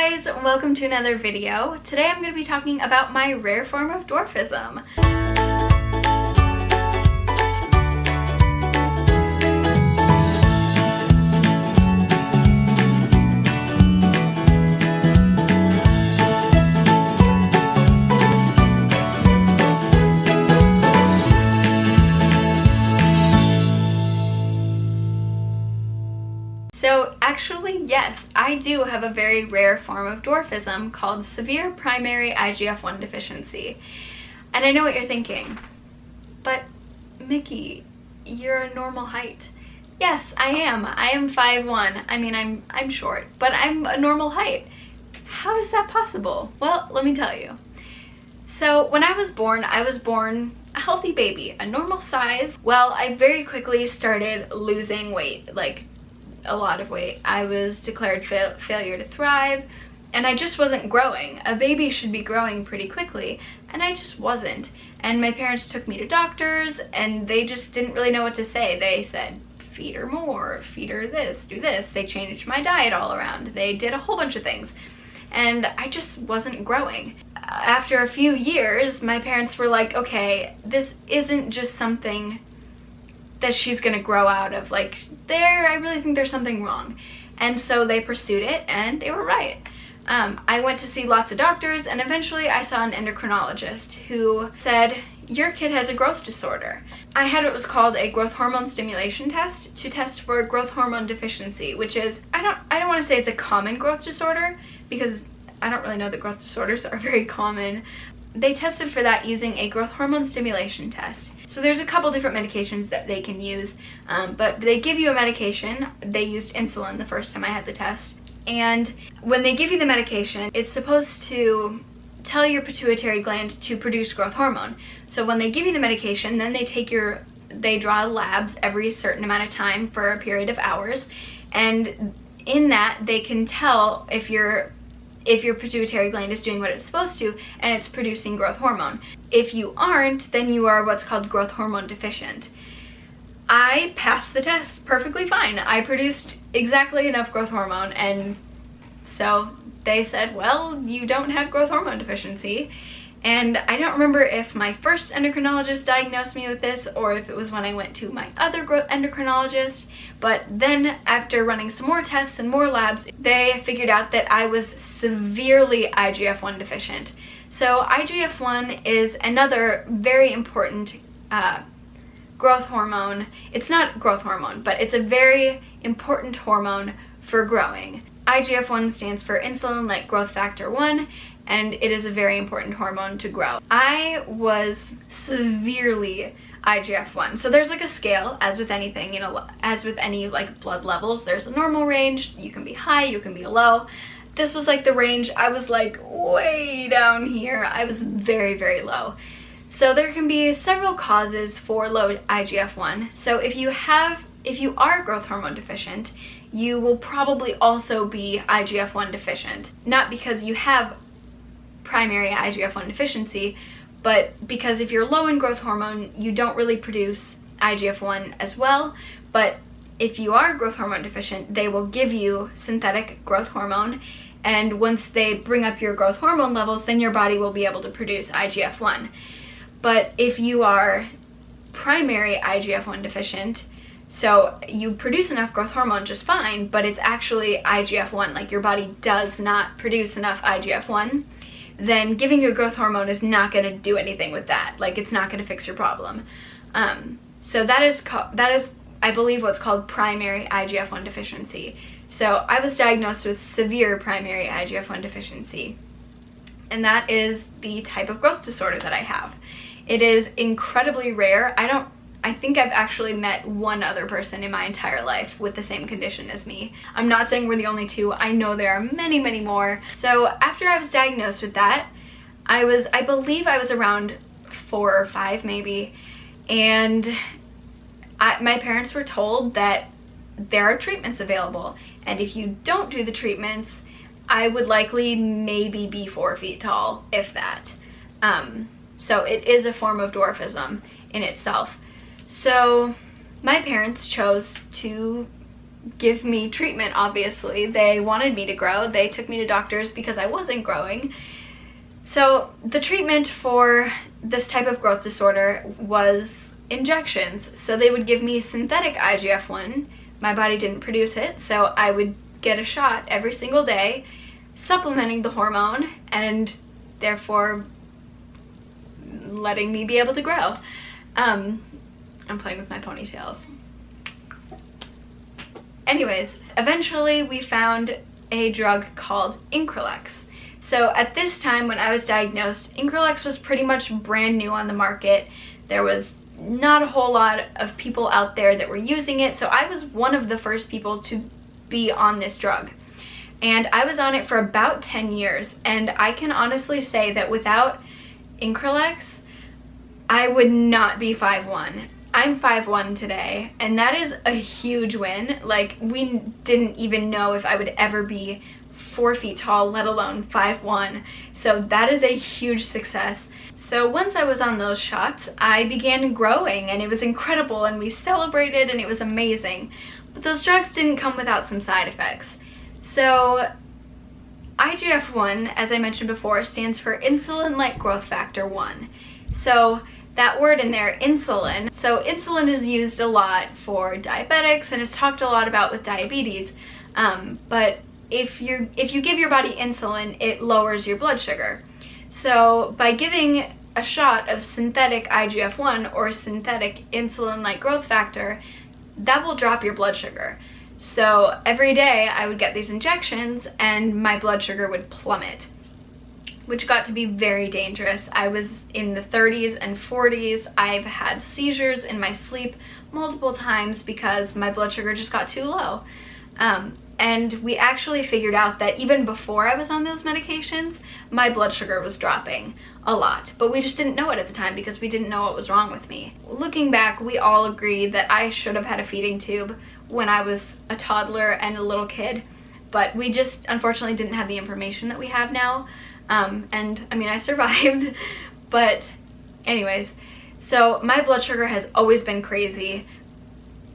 guys, welcome to another video. Today I'm going to be talking about my rare form of dwarfism. So actually, yes, I do have a very rare form of dwarfism called severe primary IGF-1 deficiency. And I know what you're thinking, but Mickey, you're a normal height. Yes, I am. I am 5'1". I mean, I'm short, but I'm a normal height. How is that possible? Well, let me tell you. So when I was born a healthy baby, a normal size. Well, I very quickly started losing weight, like a lot of weight. I was declared failure to thrive, and I just wasn't growing. A baby should be growing pretty quickly, and I just wasn't. And my parents took me to doctors, and they just didn't really know what to say. They said, feed her more, feed her this, do this. They changed my diet all around. They did a whole bunch of things, and I just wasn't growing. After a few years, my parents were like, okay, this isn't just something that she's gonna grow out of. Like, I really think there's something wrong. And so they pursued it, and they were right. I went to see lots of doctors, and eventually I saw an endocrinologist who said, your kid has a growth disorder. I had what was called a growth hormone stimulation test to test for growth hormone deficiency, which is, I don't want to say it's a common growth disorder, because I don't really know that growth disorders are very common. They tested for that using a growth hormone stimulation test. So there's a couple different medications that they can use, but they give you a medication. They used insulin the first time I had the test. And when they give you the medication, it's supposed to tell your pituitary gland to produce growth hormone. So when they give you the medication, then they draw labs every certain amount of time for a period of hours. And in that, they can tell if your pituitary gland is doing what it's supposed to and it's producing growth hormone. If you aren't, then you are what's called growth hormone deficient. I passed the test perfectly fine. I produced exactly enough growth hormone, and so they said, well, you don't have growth hormone deficiency. And I don't remember if my first endocrinologist diagnosed me with this or if it was when I went to my other endocrinologist, but then after running some more tests and more labs, they figured out that I was severely IGF-1 deficient. So IGF-1 is another very important growth hormone. It's not growth hormone, but it's a very important hormone for growing. IGF-1 stands for insulin-like growth factor 1, and it is a very important hormone to grow. I was severely IGF-1. So there's like a scale, as with anything, you know, as with any like blood levels, there's a normal range. You can be high, you can be low. This was like the range. I was like way down here. I was very, very low. So there can be several causes for low IGF-1. So if you are growth hormone deficient, you will probably also be IGF-1 deficient. Not because you have primary IGF-1 deficiency, but because if you're low in growth hormone, you don't really produce IGF-1 as well. But if you are growth hormone deficient, they will give you synthetic growth hormone, and once they bring up your growth hormone levels, then your body will be able to produce IGF-1. But if you are primary IGF-1 deficient, so you produce enough growth hormone just fine, but it's actually IGF-1, like your body does not produce enough IGF-1, then giving you growth hormone is not going to do anything with that. Like, it's not going to fix your problem. So that is, I believe, what's called primary IGF-1 deficiency. So I was diagnosed with severe primary IGF-1 deficiency, and that is the type of growth disorder that I have. It is incredibly rare. I think I've actually met one other person in my entire life with the same condition as me. I'm not saying we're the only two. I know there are many, many more. So after I was diagnosed with that, I believe I was around 4 or 5 maybe, and my parents were told that there are treatments available, and if you don't do the treatments, I would likely maybe be 4 feet tall, if that. So it is a form of dwarfism in itself. So my parents chose to give me treatment, obviously. They wanted me to grow. They took me to doctors because I wasn't growing. So the treatment for this type of growth disorder was injections. So they would give me synthetic IGF-1. My body didn't produce it, so I would get a shot every single day, supplementing the hormone and therefore letting me be able to grow. I'm playing with my ponytails. Anyways, eventually we found a drug called Increlex. So at this time when I was diagnosed, Increlex was pretty much brand new on the market. There was not a whole lot of people out there that were using it, so I was one of the first people to be on this drug. And I was on it for about 10 years, and I can honestly say that without Increlex, I would not be 5'1". I'm 5'1" today, and that is a huge win. Like, we didn't even know if I would ever be 4 feet tall, let alone 5'1". So that is a huge success. So once I was on those shots, I began growing, and it was incredible, and we celebrated, and it was amazing. But those drugs didn't come without some side effects. So IGF-1, as I mentioned before, stands for insulin-like growth factor 1. So that word in there, insulin. So insulin is used a lot for diabetics, and it's talked a lot about with diabetes. But if you give your body insulin, it lowers your blood sugar. So by giving a shot of synthetic IGF-1 or synthetic insulin-like growth factor, that will drop your blood sugar. So every day I would get these injections and my blood sugar would plummet, which got to be very dangerous. I was in the 30s and 40s. I've had seizures in my sleep multiple times because my blood sugar just got too low. And we actually figured out that even before I was on those medications, my blood sugar was dropping a lot. But we just didn't know it at the time because we didn't know what was wrong with me. Looking back, we all agree that I should have had a feeding tube when I was a toddler and a little kid. But we just unfortunately didn't have the information that we have now. And I mean, I survived. But anyways, so my blood sugar has always been crazy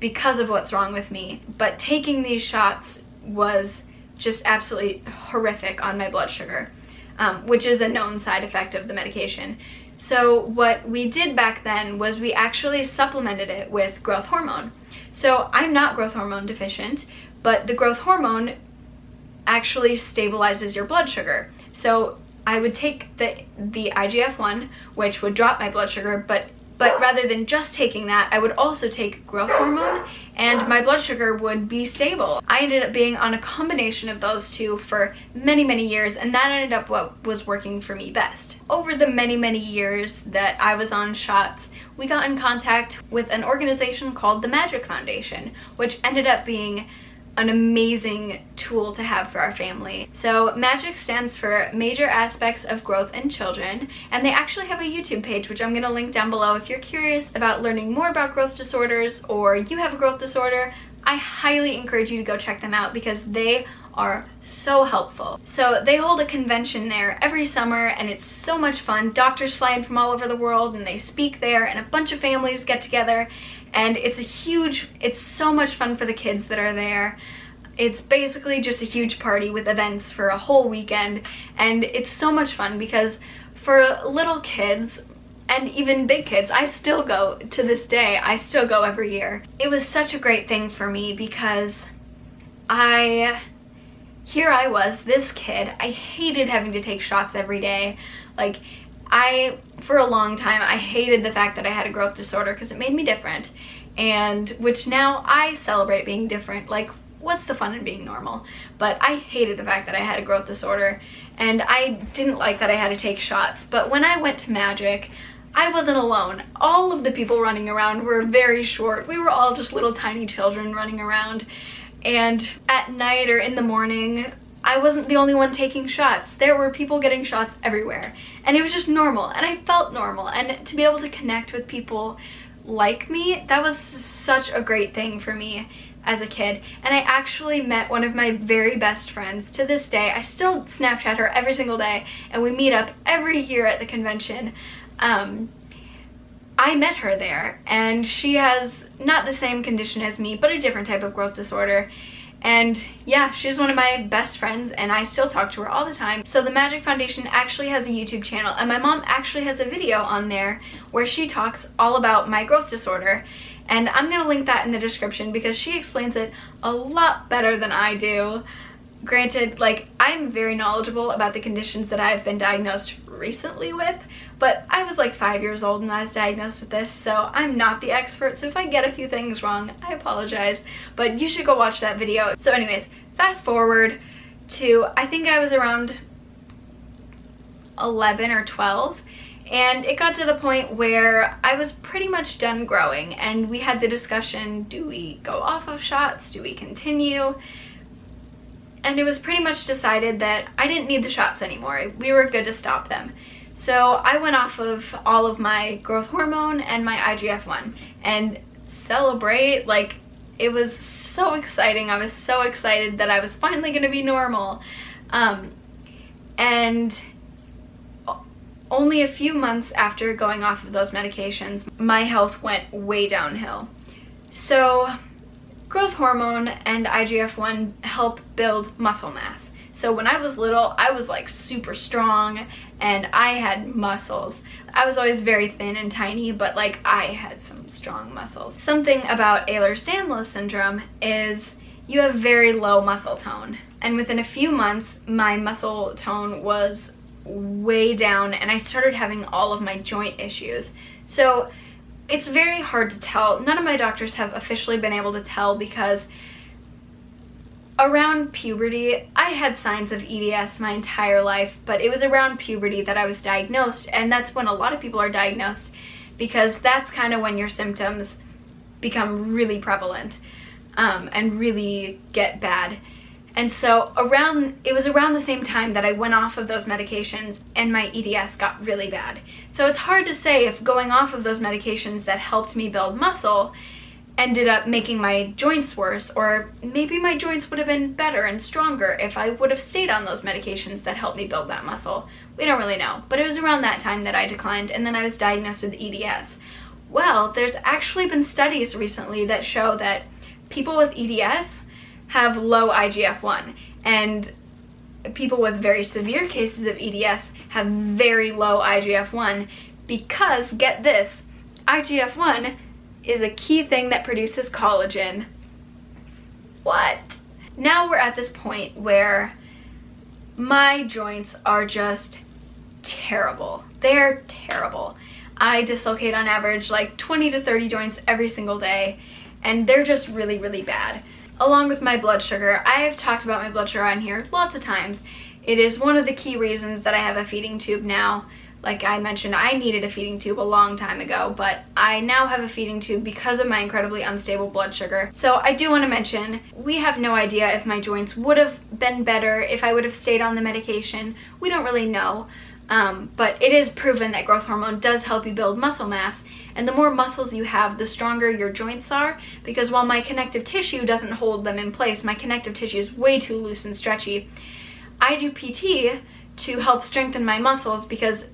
because of what's wrong with me. But taking these shots was just absolutely horrific on my blood sugar, which is a known side effect of the medication. So what we did back then was we actually supplemented it with growth hormone. So I'm not growth hormone deficient, but the growth hormone actually stabilizes your blood sugar. So I would take the IGF-1, which would drop my blood sugar, but rather than just taking that, I would also take growth hormone and my blood sugar would be stable. I ended up being on a combination of those two for many, many years, and that ended up what was working for me best. Over the many, many years that I was on shots, we got in contact with an organization called the Magic Foundation, which ended up being an amazing tool to have for our family. So MAGIC stands for Major Aspects of Growth in Children, and they actually have a YouTube page, which I'm going to link down below. If you're curious about learning more about growth disorders or you have a growth disorder, I highly encourage you to go check them out because they are so helpful. So they hold a convention there every summer and it's so much fun. Doctors fly in from all over the world and they speak there, and a bunch of families get together, and it's so much fun for the kids that are there. It's basically just a huge party with events for a whole weekend, and it's so much fun because for little kids and even big kids, I still go to this day. I still go every year. It was such a great thing for me because here I was, this kid, I hated having to take shots every day. Like, for a long time, I hated the fact that I had a growth disorder because it made me different, and which now I celebrate being different. Like, what's the fun in being normal? But I hated the fact that I had a growth disorder, and I didn't like that I had to take shots. But when I went to Magic, I wasn't alone. All of the people running around were very short. We were all just little tiny children running around, and at night or in the morning, I wasn't the only one taking shots. There were people getting shots everywhere, and it was just normal, and I felt normal. And to be able to connect with people like me, that was such a great thing for me as a kid. And I actually met one of my very best friends to this day. I still Snapchat her every single day, and we meet up every year at the convention. I I met her there, and she has not the same condition as me, but a different type of growth disorder. And yeah, she's one of my best friends, and I still talk to her all the time. So the Magic Foundation actually has a YouTube channel, and my mom actually has a video on there where she talks all about my growth disorder. And I'm gonna link that in the description because she explains it a lot better than I do. Granted, like, I'm very knowledgeable about the conditions that I've been diagnosed recently with, but I was like 5 years old when I was diagnosed with this, so I'm not the expert, so if I get a few things wrong, I apologize, but you should go watch that video. So anyways, fast forward to, I think I was around 11 or 12, and it got to the point where I was pretty much done growing, and we had the discussion, do we go off of shots, do we continue? And it was pretty much decided that I didn't need the shots anymore. We were good to stop them. So I went off of all of my growth hormone and my IGF-1 and celebrate. Like, it was so exciting. I was so excited that I was finally gonna be normal. And only a few months after going off of those medications, my health went way downhill. So growth hormone and IGF-1 help build muscle mass. So when I was little, I was like super strong and I had muscles. I was always very thin and tiny, but like I had some strong muscles. Something about Ehlers-Danlos syndrome is you have very low muscle tone. And within a few months, my muscle tone was way down and I started having all of my joint issues. So it's very hard to tell. None of my doctors have officially been able to tell because around puberty, I had signs of EDS my entire life, but it was around puberty that I was diagnosed, and that's when a lot of people are diagnosed because that's kind of when your symptoms become really prevalent and really get bad. And so it was around the same time that I went off of those medications and my EDS got really bad. So it's hard to say if going off of those medications that helped me build muscle ended up making my joints worse, or maybe my joints would have been better and stronger if I would have stayed on those medications that helped me build that muscle. We don't really know, but it was around that time that I declined, and then I was diagnosed with EDS. Well, there's actually been studies recently that show that people with EDS have low IGF-1, and people with very severe cases of EDS have very low IGF-1 because, get this, IGF-1 is a key thing that produces collagen. What? Now we're at this point where my joints are just terrible. They're terrible. I dislocate on average like 20 to 30 joints every single day, and they're just really, really bad. Along with my blood sugar, I have talked about my blood sugar on here lots of times. It is one of the key reasons that I have a feeding tube now. Like I mentioned, I needed a feeding tube a long time ago, but I now have a feeding tube because of my incredibly unstable blood sugar. So I do want to mention, we have no idea if my joints would have been better if I would have stayed on the medication. We don't really know, but it is proven that growth hormone does help you build muscle mass, and the more muscles you have, the stronger your joints are, because while my connective tissue doesn't hold them in place, my connective tissue is way too loose and stretchy. I do PT to help strengthen my muscles because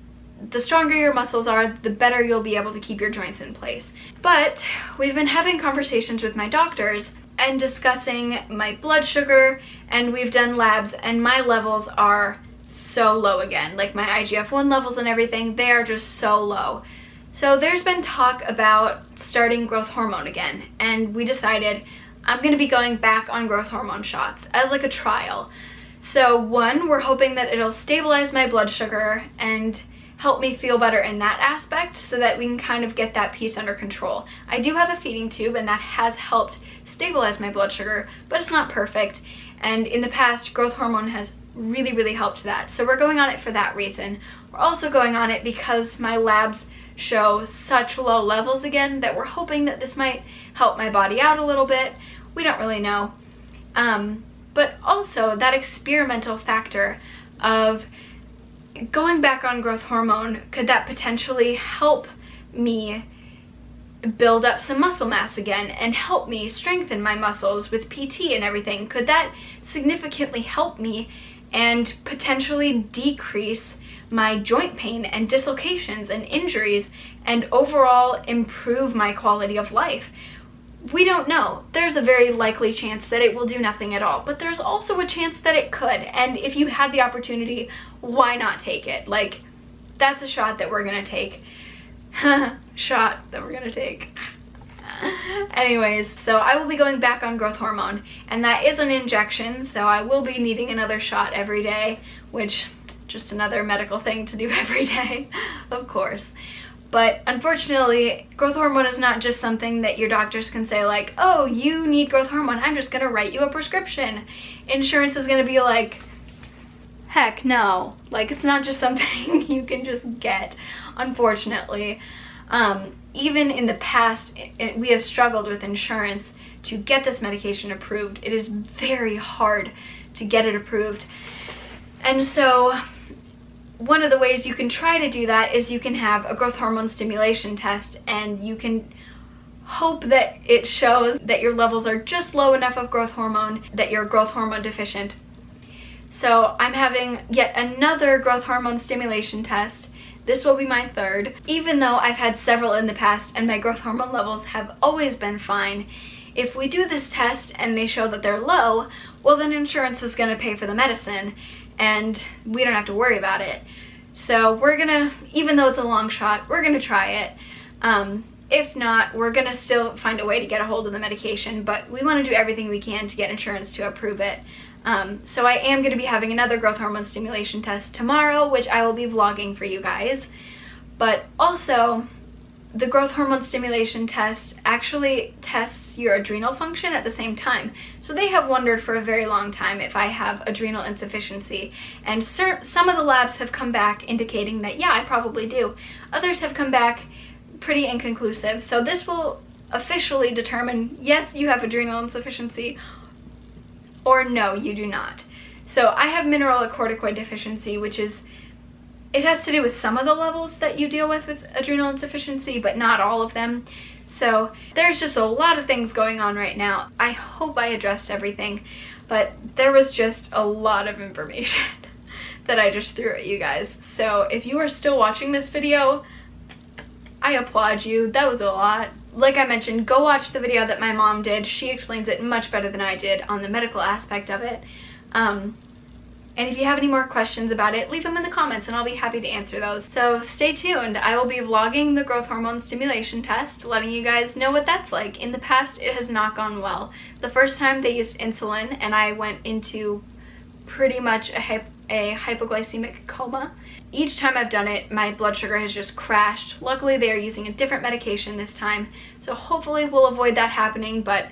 the stronger your muscles are, the better you'll be able to keep your joints in place. But we've been having conversations with my doctors and discussing my blood sugar, and we've done labs, and my levels are so low again. Like my IGF-1 levels and everything, they are just so low. So there's been talk about starting growth hormone again, and we decided I'm gonna be going back on growth hormone shots as like a trial. So one, we're hoping that it'll stabilize my blood sugar and help me feel better in that aspect so that we can kind of get that piece under control. I do have a feeding tube and that has helped stabilize my blood sugar, but it's not perfect. And in the past, growth hormone has really, really helped that. So we're going on it for that reason. We're also going on it because my labs show such low levels again that we're hoping that this might help my body out a little bit. We don't really know. But also that experimental factor of going back on growth hormone, could that potentially help me build up some muscle mass again and help me strengthen my muscles with PT and everything? Could that significantly help me and potentially decrease my joint pain and dislocations and injuries and overall improve my quality of life? We don't know. There's a very likely chance that it will do nothing at all, but there's also a chance that it could. And if you had the opportunity, why not take it? Like, that's a shot that we're gonna take. Shot that we're gonna take. Anyways, so I will be going back on growth hormone, and that is an injection, so I will be needing another shot every day, which just another medical thing to do every day, of course. But unfortunately, growth hormone is not just something that your doctors can say like, oh, you need growth hormone, I'm just gonna write you a prescription. Insurance is gonna be like, heck no. Like, it's not just something you can just get, unfortunately. Even in the past, we have struggled with insurance to get this medication approved. It is very hard to get it approved. And so one of the ways you can try to do that is you can have a growth hormone stimulation test, and you can hope that it shows that your levels are just low enough of growth hormone that you're growth hormone deficient. So I'm having yet another growth hormone stimulation test. This will be my third. Even though I've had several in the past and my growth hormone levels have always been fine, if we do this test and they show that they're low, well, then insurance is gonna pay for the medicine and we don't have to worry about it. So we're gonna, even though it's a long shot, we're gonna try it. If not, we're gonna still find a way to get a hold of the medication, but we wanna do everything we can to get insurance to approve it. So I am going to be having another growth hormone stimulation test tomorrow, which I will be vlogging for you guys. But also, the growth hormone stimulation test actually tests your adrenal function at the same time. So they have wondered for a very long time if I have adrenal insufficiency. And some of the labs have come back indicating that, yeah, I probably do. Others have come back pretty inconclusive. So this will officially determine, yes, you have adrenal insufficiency, or no, you do not. So I have mineralocorticoid deficiency, which is, it has to do with some of the levels that you deal with adrenal insufficiency, but not all of them. So there's just a lot of things going on right now. I hope I addressed everything, but there was just a lot of information that I just threw at you guys. So if you are still watching this video, I applaud you. That was a lot. Like I mentioned, go watch the video that my mom did. She explains it much better than I did on the medical aspect of it. And if you have any more questions about it, leave them in the comments and I'll be happy to answer those. So stay tuned. I will be vlogging the growth hormone stimulation test, letting you guys know what that's like. In the past, it has not gone well. The first time they used insulin and I went into pretty much a hypoglycemic coma. Each time I've done it, my blood sugar has just crashed. Luckily, they are using a different medication this time, so hopefully we'll avoid that happening, but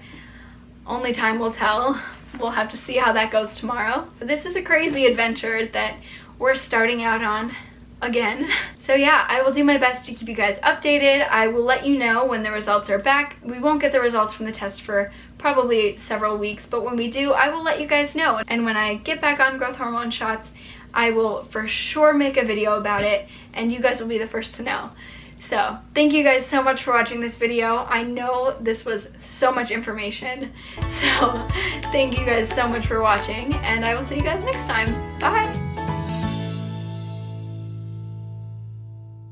only time will tell. We'll have to see how that goes tomorrow. But this is a crazy adventure that we're starting out on again. So yeah, I will do my best to keep you guys updated. I will let you know when the results are back. We won't get the results from the test for probably several weeks, but when we do, I will let you guys know. And when I get back on growth hormone shots, I will for sure make a video about it and you guys will be the first to know. So thank you guys so much for watching this video. I know this was so much information, so thank you guys so much for watching and I will see you guys next time. Bye!